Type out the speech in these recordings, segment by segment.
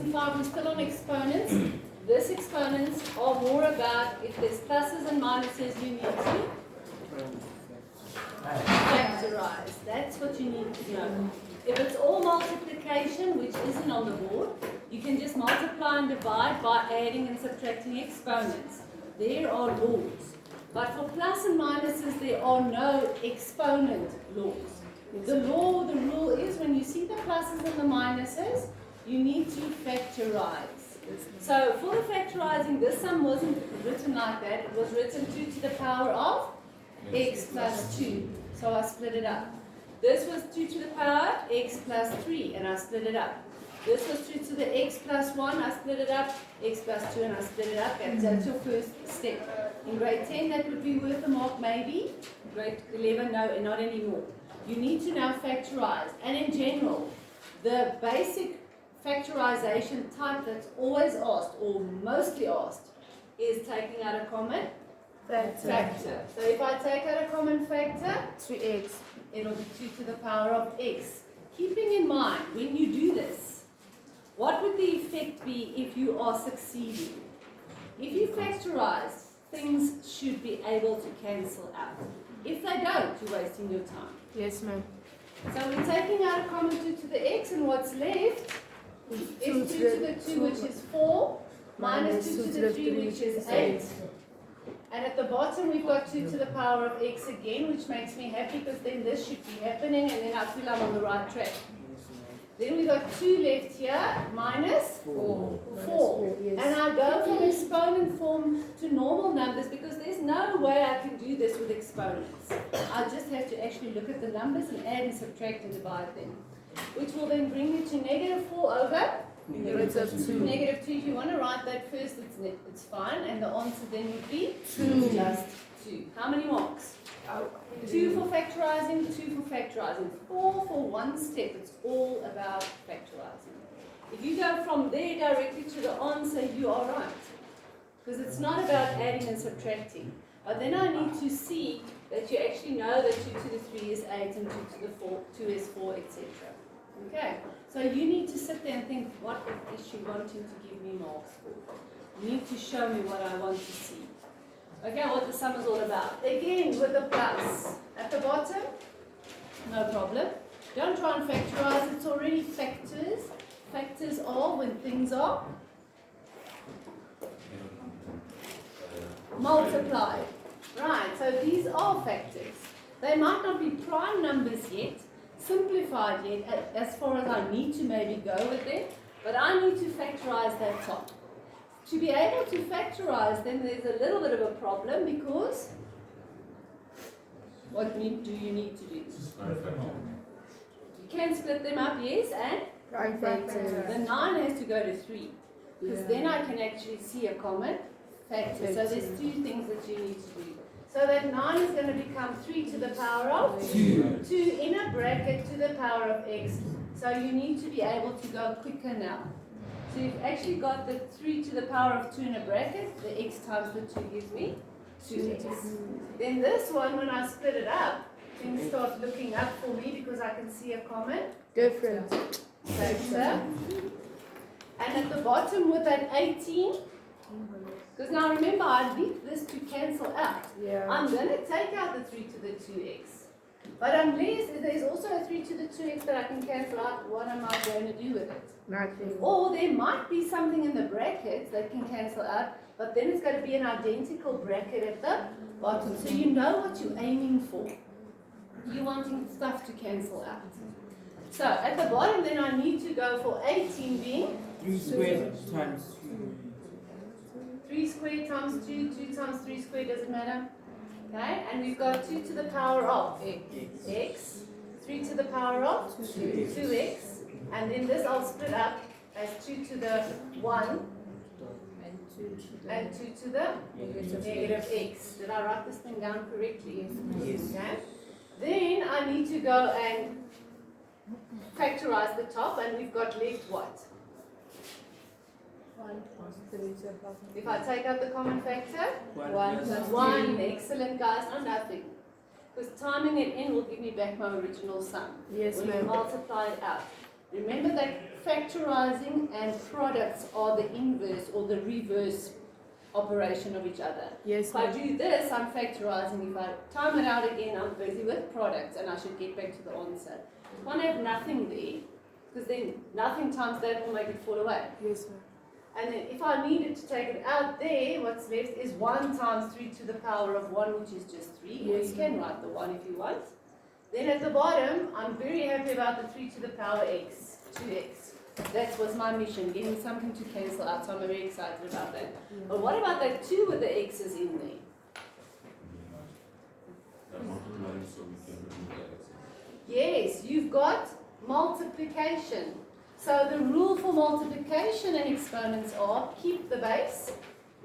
Lesson 5, we're still on exponents. This exponents are more about if there's pluses and minuses, you need to factorize. That's what you need to know. If it's all multiplication, which isn't on the board, you can just multiply and divide by adding and subtracting exponents. There are laws. But for plus and minuses, there are no exponent laws. The rule is when you see the pluses and the minuses, you need to factorize. So for the factorizing, this sum wasn't written like that. It was written 2 to the power of x plus 2. So I split it up. This was 2 to the power x plus 3, and I split it up. This was 2 to the x plus 1, I split it up, x plus 2, and I split it up. And that's your first step. In grade 10, that would be worth a mark maybe. Grade 11, no, not anymore. You need to now factorize. And in general, the basic factorization type that's always asked, or mostly asked, is taking out a common factor. So if I take out a common factor, 3x. it'll be 2 to the power of x. Keeping in mind, when you do this, what would the effect be if you are succeeding? If you factorize, things should be able to cancel out. If they don't, you're wasting your time. Yes, ma'am. So we're taking out a common 2 to the x, and what's left is 2 to the 2, which is 4, minus 2 to the 3, which is 8. And at the bottom, we've got 2 to the power of x again, which makes me happy because then this should be happening, and then I feel I'm on the right track. Then we've got 2 left here, minus 4. Yes. And I go from exponent form to normal numbers because there's no way I can do this with exponents. I just have to actually look at the numbers and add and subtract and divide them, which will then bring you to negative 4 over Negative 2. negative 2. If you want to write that first, it's fine. And the answer then would be 2. Just 2. How many marks? 2 for factorizing, 2 for factorizing, 4 for one step. It's all about factorizing. If you go from there directly to the answer, you are right. Because it's not about adding and subtracting. But then I need to see that you actually know that 2 to the 3 is 8 and 2 to the 4, 2 is 4, etc. Okay, so you need to sit there and think, what is she wanting to give me marks for? You need to show me what I want to see. Okay, what the sum is all about. Again, with the plus. At the bottom, no problem. Don't try and factorize, it's already factors. Factors are when things are multiplied. Right, so these are factors. They might not be prime numbers yet, simplified yet, as far as I need to maybe go with them, but I need to factorize that top. To be able to factorize them, there's a little bit of a problem because what do you need to do? You can split them up, yes, and the 9 has to go to 3 because then I can actually see a common factor. So there's 2 things that you need to do. So that 9 is going to become 3 to the power of 2 in a bracket to the power of x. So you need to be able to go quicker now. So you've actually got the 3 to the power of 2 in a bracket. The x times the 2 gives me 2x. Then this one, when I split it up, things start looking up for me because I can see a common Difference. factor. And at the bottom with that 18, because now remember, I need this to cancel out. Yeah. I'm going to take out the 3 to the 2x. But unless there's also a 3 to the 2x that I can cancel out, what am I going to do with it? Nothing. Or there might be something in the brackets that can cancel out, but then it's going to be an identical bracket at the bottom. So you know what you're aiming for. You're wanting stuff to cancel out. So at the bottom then I need to go for 18 being 3 squared times 3 squared times 2, 2 times 3 squared, doesn't matter. Okay, and we've got 2 to the power of x, 3 to the power of 2x, and then this I'll split up as 2 to the 1 and 2 to the negative x. Did I write this thing down correctly? Yes. Okay. Then I need to go and factorize the top, and we've got left what? If I take out the common factor, 1 plus 1. Excellent, guys. No, nothing. Because timing it in will give me back my original sum. Yes, when you ma'am. multiply it out. Remember that factorizing and products are the inverse or the reverse operation of each other. Yes, If I ma'am. do this, I'm factorizing. If I time it out again, I'm busy with products and I should get back to the answer. I can't have nothing there, because then nothing times that will make it fall away. Yes, ma'am. And then if I needed to take it out there, what's left is 1 times 3 to the power of 1, which is just 3. Or Yes, you can write the 1 if you want. Then at the bottom, I'm very happy about the 3 to the power x, 2x. That was my mission, getting something to cancel out, so I'm very excited about that. But what about that 2 with the x's in there? Yes, you've got multiplication. So the rule for multiplication and exponents are keep the base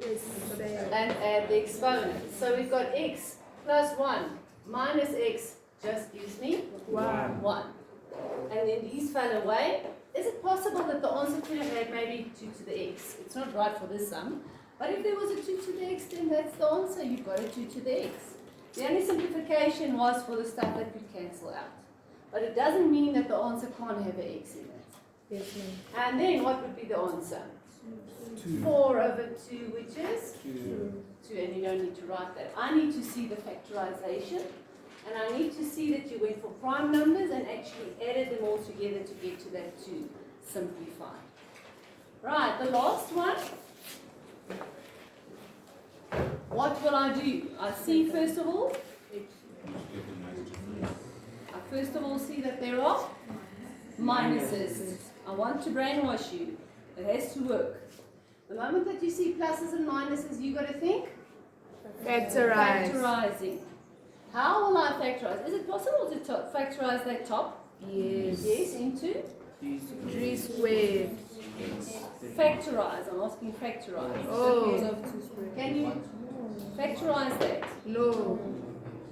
Yes, same. and add the exponents. So we've got x plus 1 minus x just gives me 1. 1. And then these fell away. Is it possible that the answer could have had maybe 2 to the x? It's not right for this sum. But if there was a 2 to the x, then that's the answer. You've got a 2 to the x. The only simplification was for the stuff that could cancel out. But it doesn't mean that the answer can't have an x in it. Yes, ma'am. And then what would be the answer? 2. 4 over 2, which is 2. 2, and you don't need to write that. I need to see the factorization, and I need to see that you went for prime numbers and actually added them all together to get to that 2. Simplify. Right, the last one. What will I do? I see first of all, see that there are minuses. I want to brainwash you. It has to work. The moment that you see pluses and minuses, you got to think Factorize. factorizing. How will I factorize? Is it possible to factorize that top? Yes. Yes, into 3 squared. factorize. I'm asking factorize. Oh. Can you factorize that? No.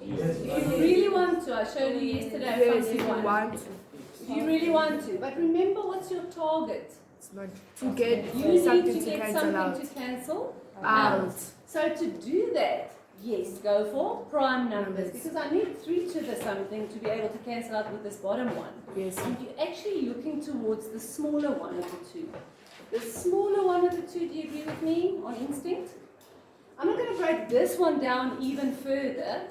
If you really want to, I showed you yesterday a Yes, funny if you one. want to. If you really want to. But remember, what's your target? It's not to get You need something to to get cancel out. something to cancel Out. So to do that, yes, go for prime numbers, Numbers. because I need 3 to the something to be able to cancel out with this bottom one. Yes. And you're actually looking towards the smaller one of the two. The smaller one of the two, do you agree with me on instinct? I'm not going to break this one down even further.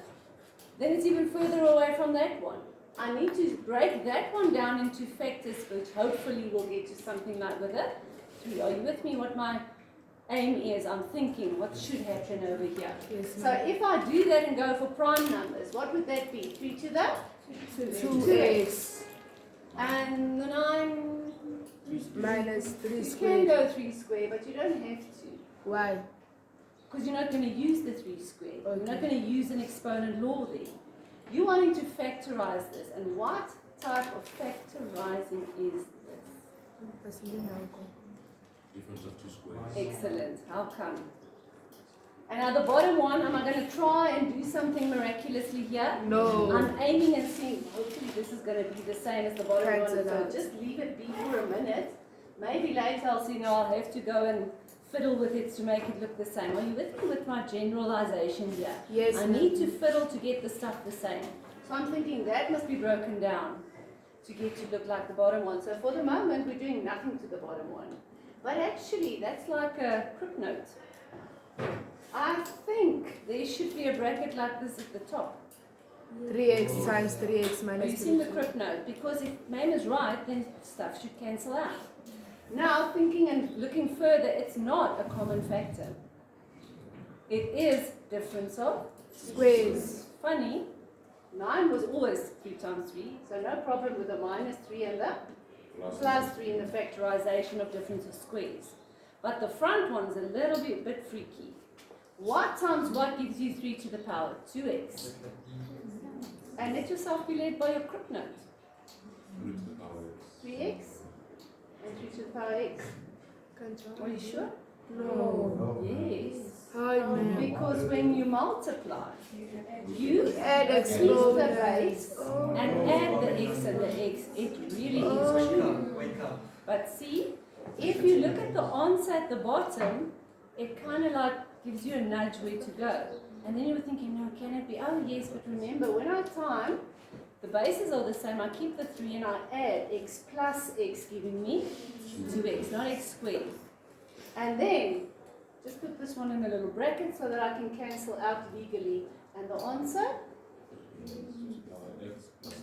Then it's even further away from that one. I need to break that one down into factors, which hopefully will get to something like with a 3. Are you with me? What my aim is, I'm thinking what should happen over here. Yes, So if I do that and go for prime numbers, what would that be? 3 to the 2x and the 9. minus 3 You can squared. go 3 square, but you don't have to. Why? Because you're not going to use the 3 square. You're not Okay. going to use an exponent law there. You're wanting to factorize this. And what type of factorizing is this? Difference of 2 squares. Excellent. How come? And now the bottom one, am I going to try and do something miraculously here? No. I'm aiming and seeing, hopefully this is going to be the same as the bottom one. Cancel So out. just leave it be for a minute. Maybe later I'll see, no, I'll have to go and fiddle with it to make it look the same. Are you with me with my generalization here? Yes. I need to fiddle to get the stuff the same. So I'm thinking that must be broken down to get to look like the bottom one. So for the moment, we're doing nothing to the bottom one. But actually, that's like a crib note. I think there should be a bracket like this at the top. 3x times 3x Are you minus seeing 3. the crib note? Because if name is right, then stuff should cancel out. Now, thinking and looking further, it's not a common factor. It is difference of Squares. Funny, 9 was always 3 times 3, so no problem with the minus 3 and the plus 3 in the factorization of difference of squares. But the front one's a little bit freaky. What times what gives you 3 to the power? 2x. And let yourself be led by your crib note. 3 to the power x. 3x and 3 to the power x. Are you sure? No. Yes. Hi, man. Because when you multiply, you Add increase the exponents. base and add the x and the x. It really is true. But see, if you look at the answer at the bottom, it kind of like gives you a nudge where to go. And then you were thinking, no, can it be? Oh yes, but remember, when I time The bases are the same. I keep the 3 and I add x plus x, giving me 2x, not x squared. And then, just put this one in a little bracket so that I can cancel out legally. And the answer,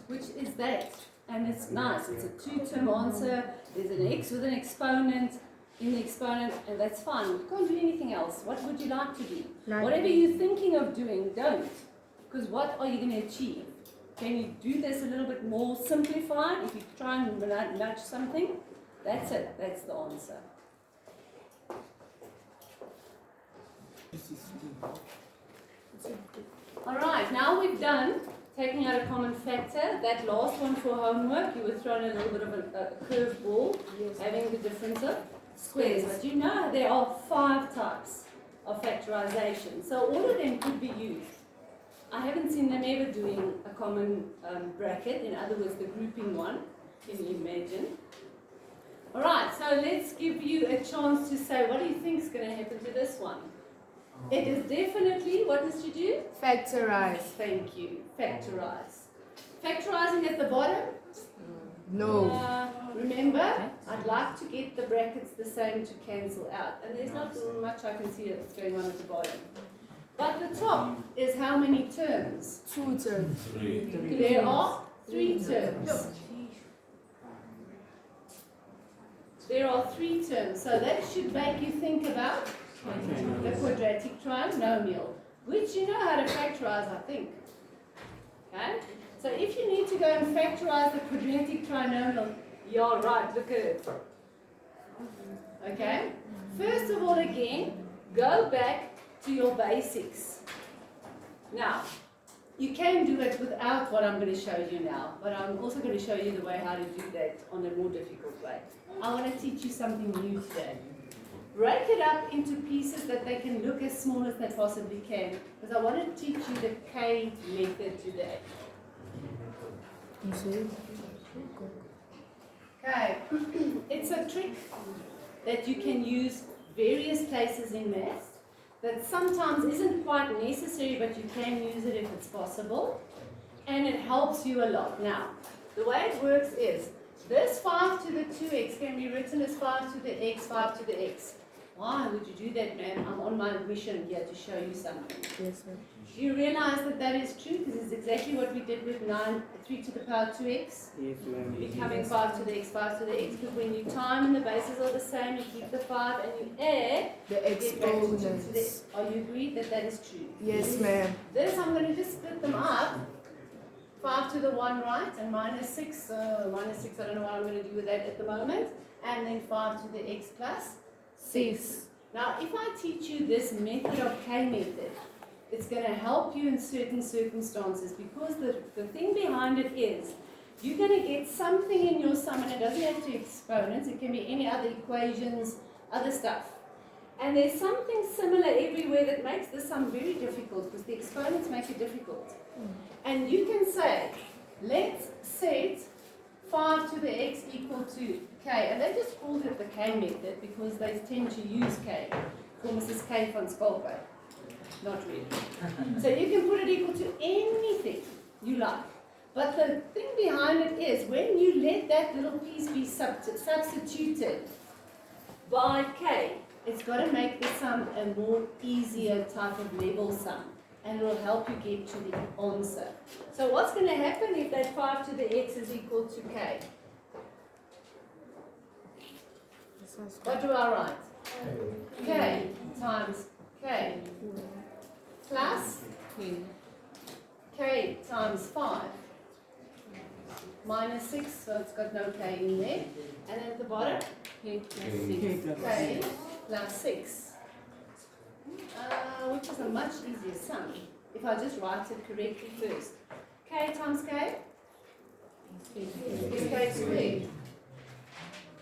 which is that. And it's nice. It's a 2-term answer. There's an x with an exponent in the exponent, and that's fine. You can't do anything else. What would you like to do? Whatever you're thinking of doing, don't. Because what are you going to achieve? Can you do this a little bit more simplified? If you try and nudge something, that's it. That's the answer. Alright, now we've done taking out a common factor. That last one for homework, you were thrown a little bit of a curved ball, having the difference of squares. But you know there are 5 types of factorization, so all of them could be used. I haven't seen them ever doing a common bracket, in other words, the grouping one. Can you imagine? Alright, so let's give you a chance to say, what do you think is going to happen to this one? It is definitely, what must you do? Factorize. Thank you. Factorize. Factorizing at the bottom? No. Remember, I'd like to get the brackets the same to cancel out. And there's not much I can see that's going on at the bottom. But the top is how many terms? 2 terms. 3. There are 3 terms. There are 3 terms. So that should make you think about the quadratic trinomial, which you know how to factorize, I think. Okay? So if you need to go and factorize the quadratic trinomial, you're right, look at it. Okay? First of all, again, go back to your basics. Now, you can do it without what I'm going to show you now, but I'm also going to show you the way how to do that on a more difficult way. I want to teach you something new today. Break it up into pieces that they can look as small as they possibly can, because I want to teach you the K method today. You see? Okay, it's a trick that you can use various places in maths that sometimes isn't quite necessary, but you can use it if it's possible, and it helps you a lot. Now, the way it works is, this 5 to the 2x can be written as 5 to the x, 5 to the x. Why would you do that, man? I'm on my mission here to show you something. Yes, sir. Do you realize that that is true? Because it's exactly what we did with 3 to the power 2x. Yes, ma'am. Becoming 5 to the x, 5 to the x. Because when you time and the bases are the same, you keep the 5 and you add. The you get back to the- exponents. Are you agreed that that is true? Yes, ma'am. This, I'm going to just split them up. 5 to the 1 right, and minus 6. Minus 6, I don't know what I'm going to do with that at the moment. And then 5 to the x plus 6. Now, if I teach you this method of K method, it's going to help you in certain circumstances, because the thing behind it is you're going to get something in your sum, and it doesn't have to be exponents, it can be any other equations, other stuff. And there's something similar everywhere that makes the sum very difficult, because the exponents make it difficult. And you can say, let's set 5 to the x equal to k. And they just called it the K method because they tend to use k for Mrs. K van Skolke. Not really. So you can put it equal to anything you like. But the thing behind it is, when you let that little piece be substituted by k, it's got to make the sum a more easier type of level sum. And it will help you get to the answer. So what's going to happen if that 5 to the x is equal to k? What do I write? K times k plus k times 5 minus 6, so it's got no k in there. And then at the bottom, k plus 6. Which is a much easier sum if I just write it correctly first. K times k is k squared.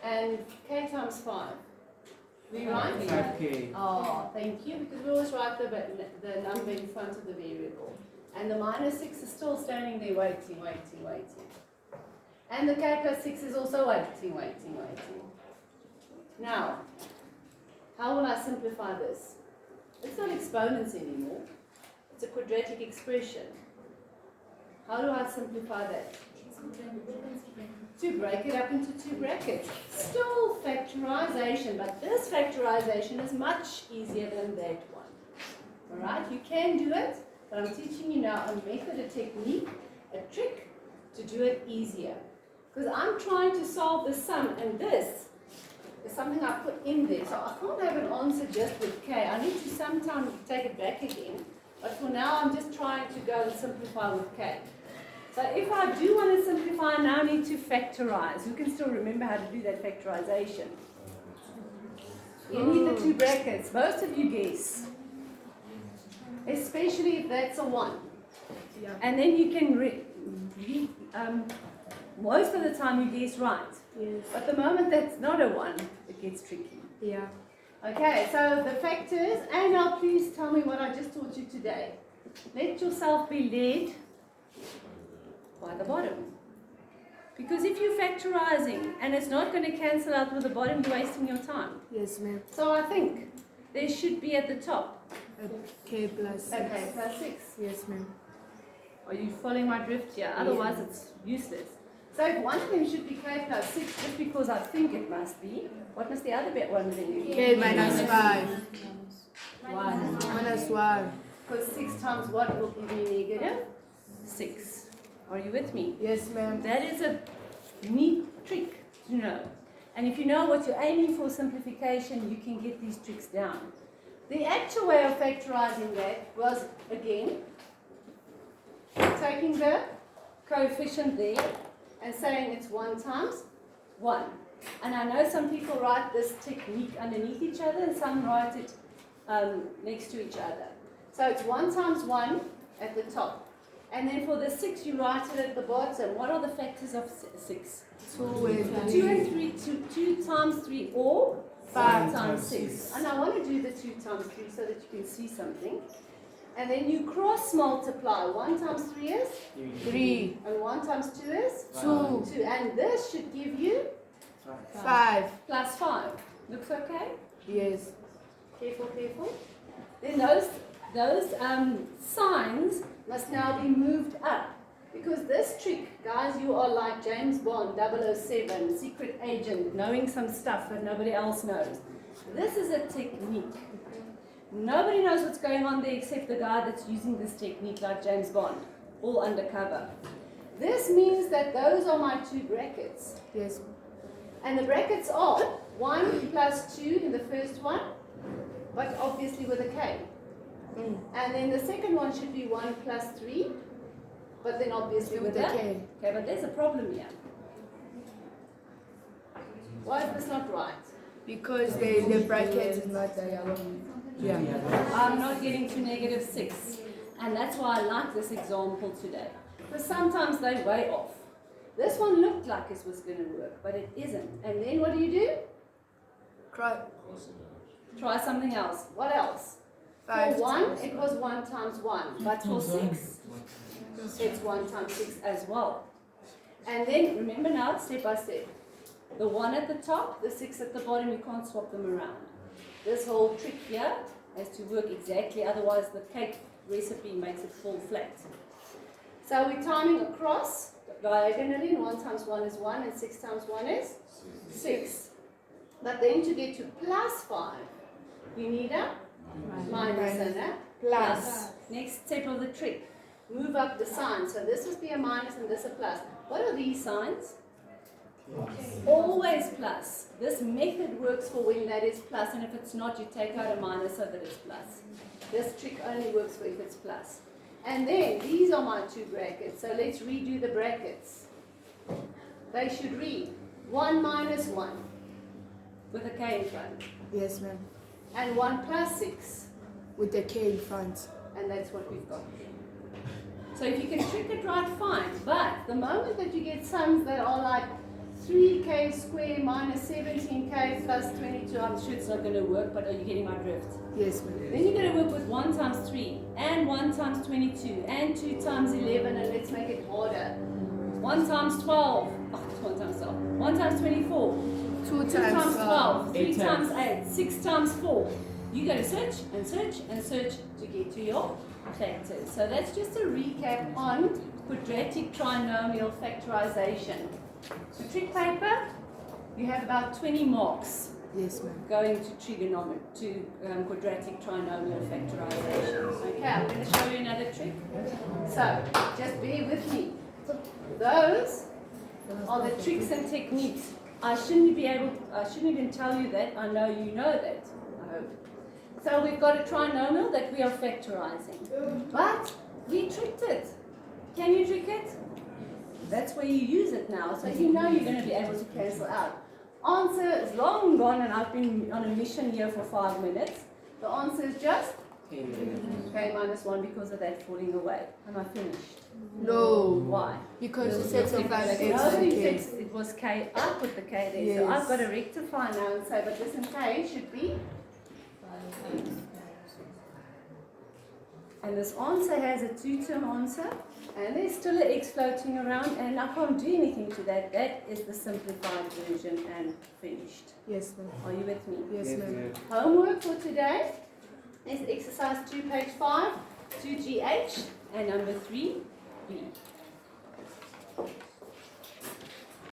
And k times 5. We write? 5k. Oh, thank you, because we always write the number in front of the variable. And the minus 6 is still standing there waiting. And the k plus 6 is also waiting. Now, how will I simplify this? It's not exponents anymore. It's a quadratic expression. How do I simplify that? To break it up into two brackets. Still factorization, but this factorization is much easier than that one. Alright, you can do it, but I'm teaching you now a method, a technique, a trick to do it easier. Because I'm trying to solve the sum, and this is something I put in there. So I can't have an answer just with k. I need to sometimes take it back again. But for now, I'm just trying to go and simplify with k. So if I do want to simplify, I now need to factorize. Who can still remember how to do that factorization? You need the two brackets. Most of you guess. Especially if that's a 1. Yeah. And then you can most of the time you guess right. Yes. But the moment that's not a 1, it gets tricky. Yeah. Okay, so the factors, and now please tell me what I just taught you today. Let yourself be led by the bottom. Because if you're factorizing and it's not going to cancel out with the bottom, you're wasting your time. Yes, ma'am. So I think there should be at the top. K plus 6. Okay, plus 6. Yes, ma'am. Are you following my drift here? Otherwise it's useless. So if one of them should be k plus 6, just because I think it must be, what must the other bit one be? K minus 5. 1. Minus 1. Because 6 times what will give me negative? 6. Are you with me? Yes, ma'am. That is a neat trick to know. And if you know what you're aiming for simplification, you can get these tricks down. The actual way of factorizing that was, again, taking the coefficient there and saying it's 1 times 1. And I know some people write this technique underneath each other and some write it next to each other. So it's 1 times 1 at the top. And then for the 6, you write it at the bottom. What are the factors of 6? 2 and 2 and 3, 2 times 3, or 5 times 6. 6. And I want to do the 2 times 3 so that you can see something. And then you cross multiply. 1 times 3 is? 3. And 1 times 2 is? 2. 2. And this should give you 5. plus 5. Looks okay? Yes. Careful, careful. Then those signs must now be moved up. Because this trick, guys, you are like James Bond, 007, secret agent, knowing some stuff that nobody else knows. This is a technique. Nobody knows what's going on there except the guy that's using this technique like James Bond, all undercover. This means that those are my two brackets. Yes. And the brackets are 1 plus 2 in the first one, but obviously with a k. And then the second one should be 1 plus 3, but then obviously with a k. Okay, but there's a problem here. Why is this not right? Because the bracket is not diagonal. Yeah. I'm not getting to negative 6. And that's why I like this example today. Because sometimes they're way off. This one looked like it was going to work, but it isn't. And then what do? Cross. Try something else. What else? 5 For 1, times it was 1 times 1. But for 6, it's 1 times 6 as well. And then, remember now, step by step. The 1 at the top, the 6 at the bottom, you can't swap them around. This whole trick here has to work exactly, otherwise the cake recipe makes it fall flat. So we're timing across diagonally, and 1 times 1 is 1, and 6 times 1 is 6. But then to get to plus 5, you need a minus and a plus. Next step of the trick, move up the sign. So this would be a minus and this a plus. What are these signs? Always plus. This method works for when that is plus, and if it's not, you take out a minus so that it's plus. This trick only works for if it's plus. And then these are my two brackets. So let's redo the brackets. They should read 1 minus 1 with a k in front, Yes, ma'am. and 1 plus 6, With the K in front. and that's what we've got. So if you can trick it right, fine. But the moment that you get sums that are like 3k squared minus 17k plus 22, I'm sure it's not going to work, but are you getting my drift? Yes, ma'am. Then you're going to work with 1 times 3, and 1 times 22, and 2 times 11, and let's make it harder. 1 times 12, 1 times 12, 1 times 24, 2 2 times 12, 3 8 times 8, 6 times 4. You got to search and search and search to get to your factors. So that's just a recap on quadratic trinomial factorization. The trick paper, you have about 20 marks Yes, ma'am. going to quadratic trinomial factorization. Okay, I'm going to show you another trick. So, just bear with me. Those are the tricks and techniques. I shouldn't even tell you that. I know you know that. I hope. So we've got a trinomial that we are factorizing. But we tricked it. Can you trick it? That's where you use it now. So you know you're going to be able to cancel out. Answer is long gone, and I've been on a mission here for 5 minutes. The answer is just k minus 1 because of that falling away. Am I finished? No. Why? Because you said something like X No, and you K. said it was k. I put the k there. Yes. So I've got to rectify now and say, but listen, k should be. And this answer has a 2-term answer. And there's still an x floating around, and I can't do anything to that. That is the simplified version and finished. Yes, ma'am. Are you with me? Yes, ma'am. Homework for today is exercise 2, page 5, 2GH, and number 3B.